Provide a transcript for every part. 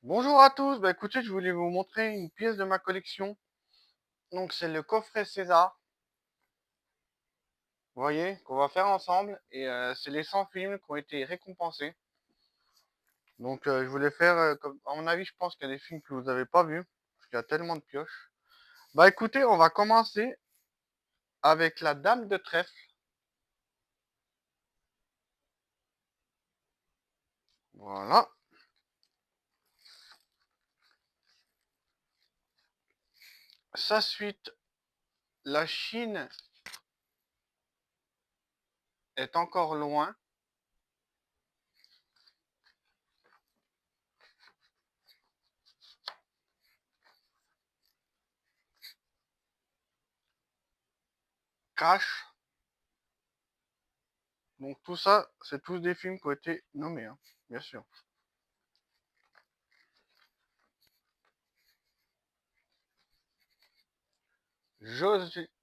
Bonjour à tous, bah écoutez, je voulais vous montrer une pièce de ma collection. Donc c'est le coffret César, vous voyez, qu'on va faire ensemble. Et c'est les 100 films qui ont été récompensés. Donc je voulais faire, comme, à mon avis, je pense qu'il y a des films que vous n'avez pas vus, parce qu'il y a tellement de pioches. Bah écoutez, on va commencer avec La Dame de Trèfle. Voilà. Sa suite, La Chine est encore loin. Crash. Donc tout ça, c'est tous des films qui ont été nommés, hein, bien sûr.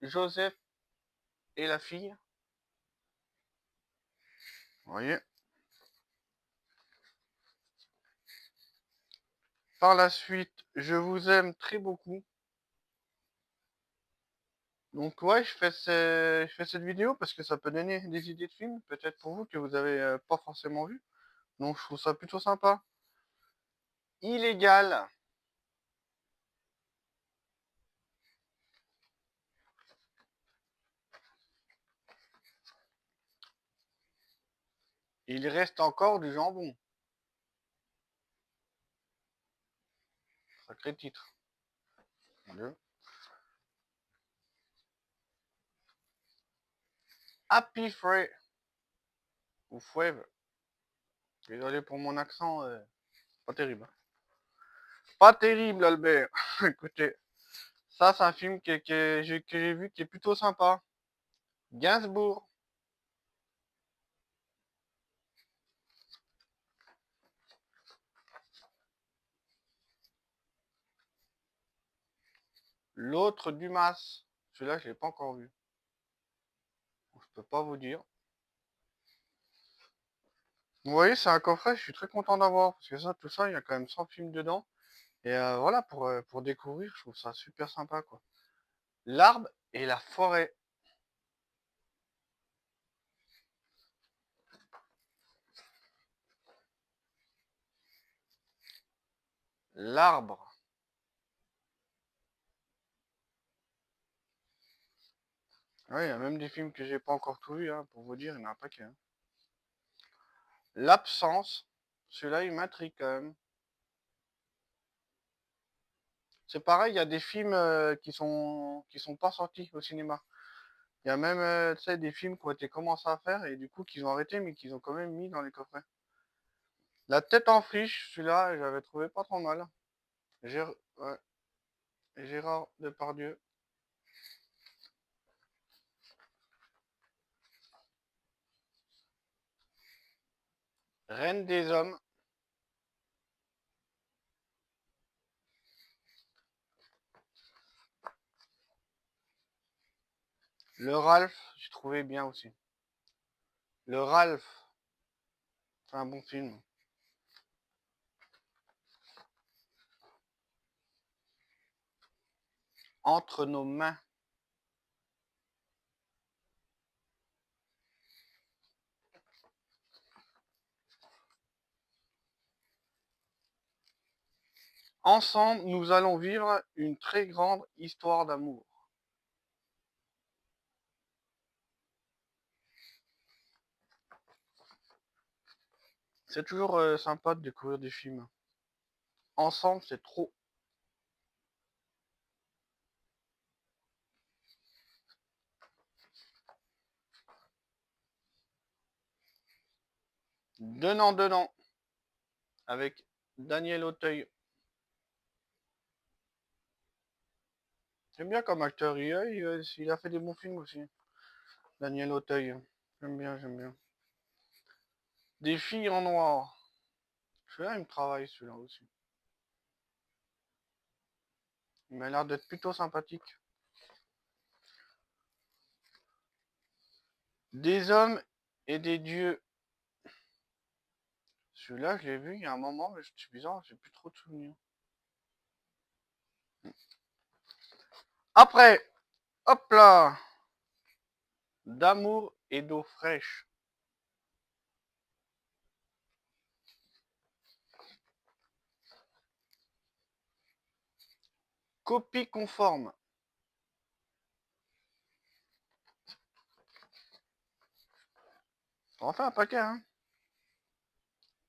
Joseph et la fille. Vous voyez. Par la suite, je vous aime très beaucoup. Donc ouais, je fais cette vidéo parce que ça peut donner des idées de films, peut-être pour vous que vous avez pas forcément vu. Donc je trouve ça plutôt sympa. Illégal. Il reste encore du jambon. Sacré titre. Mon Dieu. Happy Free ou Fouève. Désolé pour mon accent, pas terrible. Pas terrible, Albert. Écoutez, ça c'est un film que j'ai vu qui est plutôt sympa. Gainsbourg. L'autre Dumas. Celui-là, je l'ai pas encore vu. Je peux pas vous dire. Vous voyez, c'est un coffret, je suis très content d'avoir, parce que ça, tout ça, il y a quand même 100 films dedans. Et voilà, pour découvrir, je trouve ça super sympa, quoi. L'arbre et la forêt. L'arbre. Ouais, il y a même des films que j'ai pas encore tout vu, hein, pour vous dire, il y en a un paquet. Hein. L'absence. Celui-là, il m'intrigue quand même. C'est pareil, il y a des films qui sont pas sortis au cinéma. Il y a même, tu sais, des films qui ont été commencés à faire et du coup qu'ils ont arrêté, mais qu'ils ont quand même mis dans les coffrets. La tête en friche, celui-là, j'avais trouvé pas trop mal. Ouais, Gérard Depardieu. Reine des hommes. Le Ralph, j'ai trouvé bien aussi. Le Ralph, c'est un bon film. Entre nos mains. Ensemble, nous allons vivre une très grande histoire d'amour. C'est toujours sympa de découvrir des films. Ensemble, c'est trop. Donnant, donnant. Avec Daniel Auteuil. J'aime bien comme acteur. Il a fait des bons films aussi. Daniel Auteuil. J'aime bien, j'aime bien. Des filles en noir. Celui-là, il me travaille, celui-là aussi. Il m'a l'air d'être plutôt sympathique. Des hommes et des dieux. Celui-là, je l'ai vu il y a un moment, mais c'est bizarre, j'ai plus trop de souvenirs. Après, hop là, d'amour et d'eau fraîche. Copie conforme. On en fait un paquet, hein.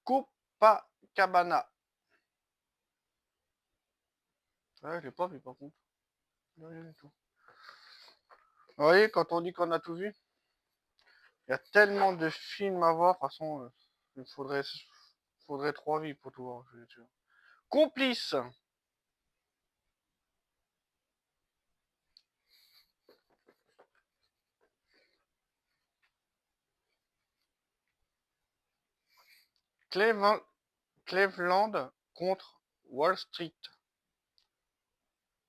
Copacabana. Ouais, je l'ai pas vu par contre. Rien du tout. Vous voyez, quand on dit qu'on a tout vu, il y a tellement de films à voir. De toute façon, il faudrait 3 vies pour tout voir, je suis sûr. Complice. Cleveland contre Wall Street.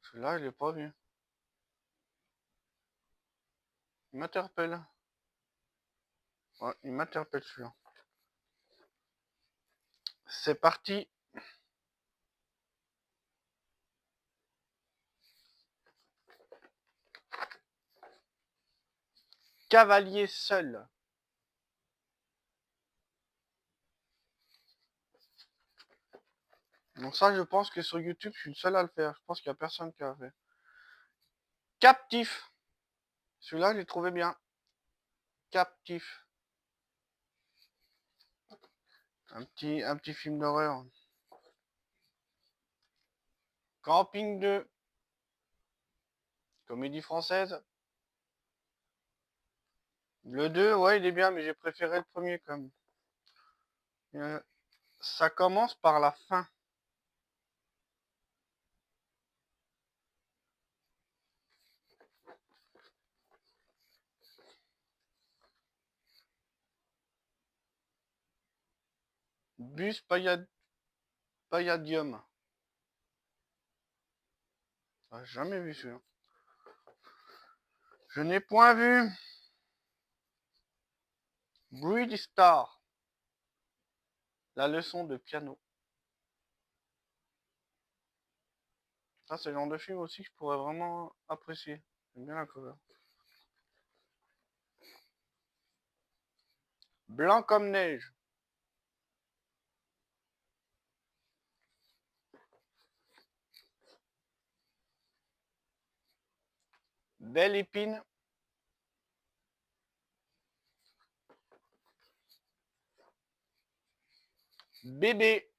Celui-là, je l'ai pas vu. Il m'interpelle. Ouais, il m'interpelle celui-là. C'est parti. Cavalier seul. Donc ça, je pense que sur YouTube, je suis le seul à le faire. Je pense qu'il n'y a personne qui a fait. Captif. Celui-là, j'ai trouvé bien. Captif. Un petit film d'horreur. Camping 2. Comédie française. Le 2, ouais, il est bien, mais j'ai préféré le premier quand même. Euh, Ça commence par la fin. Bus Palladium. Ah, jamais vu celui-là. Je n'ai point vu. Breed Star. La leçon de piano. Ça, c'est le genre de film aussi que je pourrais vraiment apprécier. J'aime bien la cover. Blanc comme neige. Belle épine. Bébé.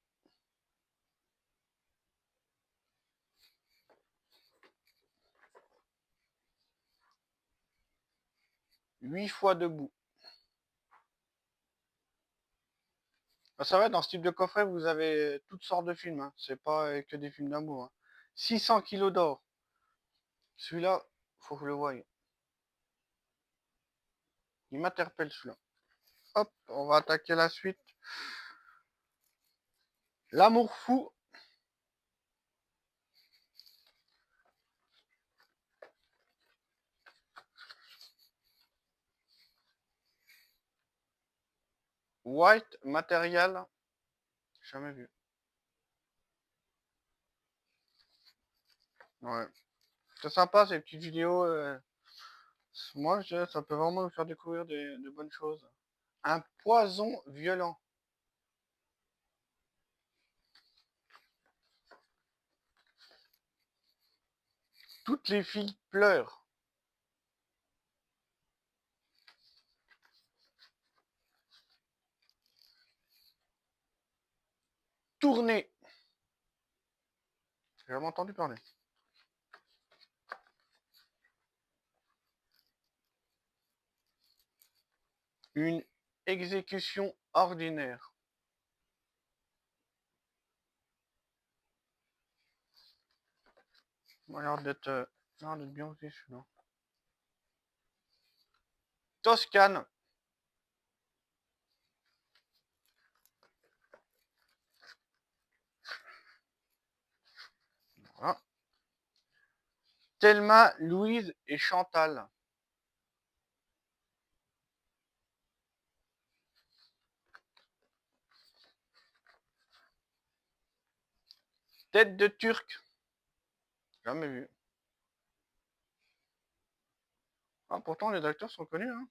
8 fois debout. Ah, ça va, dans ce type de coffret, vous avez toutes sortes de films. Hein. C'est pas que des films d'amour. Hein. 600 kilos d'or. Celui-là, faut que je le voie. Il m'interpelle celui-là. Hop, on va attaquer la suite. L'amour fou. White Material. Jamais vu. Ouais. C'est sympa ces petites vidéos. Moi, je dirais, ça peut vraiment nous faire découvrir de bonnes choses. Un poison violent. Toutes les filles pleurent. Tourner. J'ai jamais entendu parler. Une exécution ordinaire. Ça a l'air d'être bien aussi celui-là. Toscane. Voilà. Thelma, Louise et Chantal. Tête de Turc. Jamais vu. Ah, pourtant, les acteurs sont connus, hein.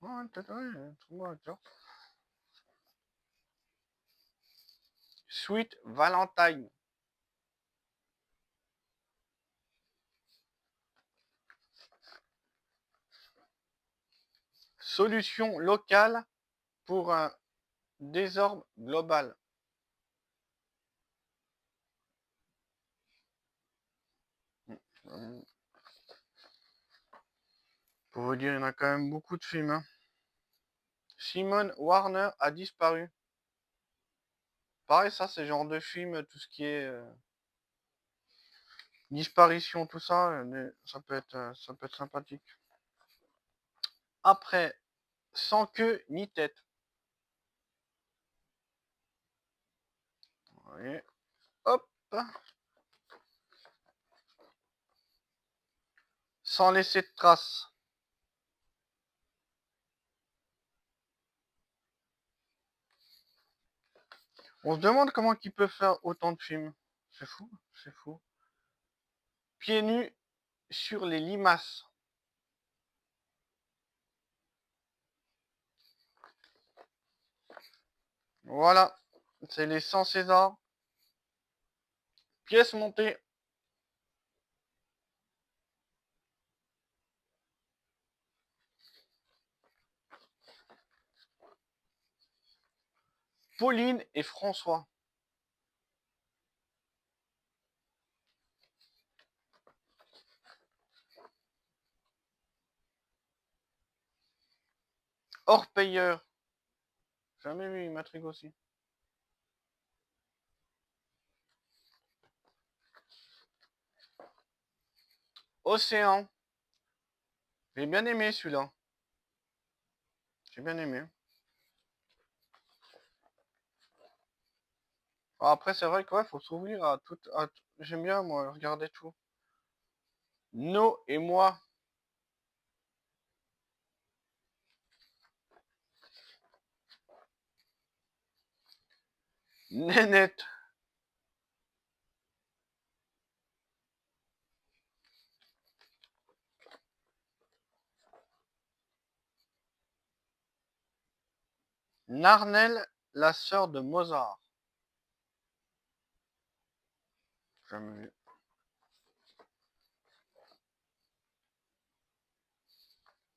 Ouais, peut-être, ouais, très bon acteur. Sweet Valentine. Solution locale pour un désordre global. Pour vous dire, il y en a quand même beaucoup de films, hein. Simone Warner a disparu. Pareil, ça, c'est le genre de film, tout ce qui est disparition, tout ça, ça peut être sympathique. Après, sans queue ni tête. Et hop, sans laisser de traces. On se demande comment ils peuvent faire autant de films. C'est fou, c'est fou. Pieds nus sur les limaces. Voilà, c'est les 100 César. Pièce montée. Pauline et François. Hors payeur. Jamais vu, il m'intrigue aussi. Océan. J'ai bien aimé celui-là. J'ai bien aimé. Alors après, c'est vrai qu'il faut s'ouvrir à tout. J'aime bien, moi, regarder tout. No et moi. Nénette. Narnel, la sœur de Mozart. Jamais vu.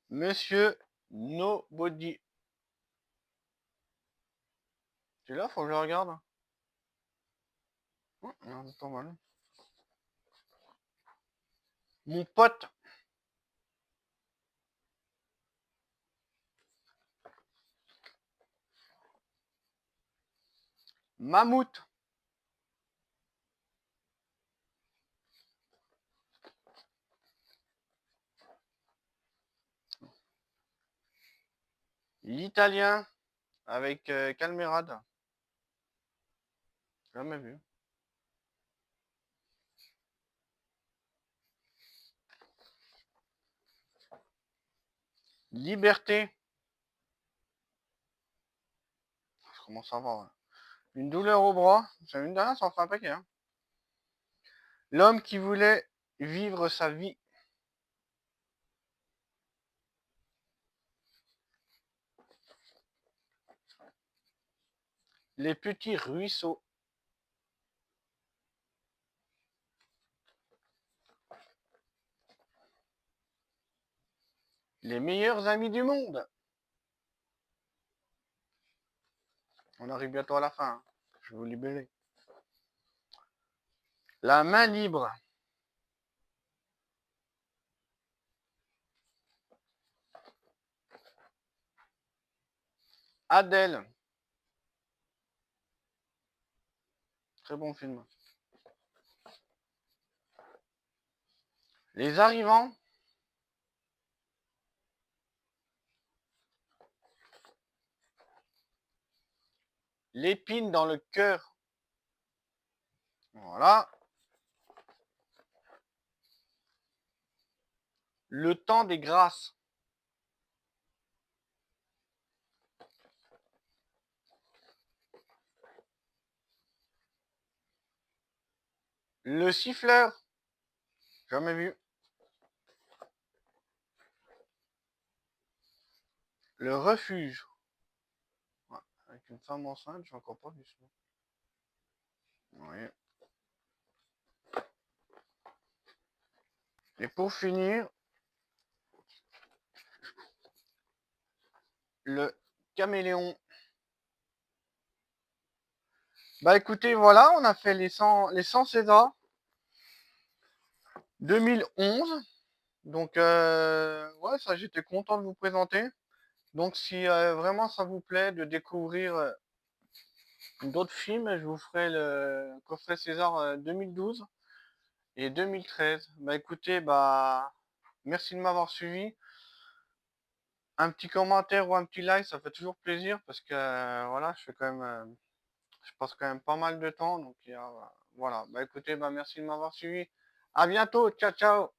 Monsieur Nobody. Tu là, faut que je le regarde. Pas mal. Mon pote. Mammouth. L'italien avec Calmerade. Jamais vu. Liberté. Je commence à voir. Une douleur au bras. C'est une dernière, ça en fait un paquet. Hein. L'homme qui voulait vivre sa vie. Les petits ruisseaux. Les meilleurs amis du monde. On arrive bientôt à la fin. Hein. Je vais vous libérer. La main libre. Adèle. Très bon film. Les arrivants. L'épine dans le cœur. Voilà. Le temps des grâces. Le siffleur, jamais vu. Le refuge, ouais, avec une femme enceinte, j'ai encore pas vu ça. Oui. Et pour finir, le caméléon. Bah écoutez, voilà, on a fait les 100 Césars 2011. Donc, ouais, ça, j'étais content de vous présenter. Donc, si vraiment ça vous plaît de découvrir d'autres films, je vous ferai le coffret César 2012 et 2013. Bah écoutez, bah merci de m'avoir suivi. Un petit commentaire ou un petit like, ça fait toujours plaisir parce que voilà, je fais quand même, je passe quand même pas mal de temps. Donc, voilà. Bah écoutez, bah merci de m'avoir suivi. À bientôt. Ciao, ciao.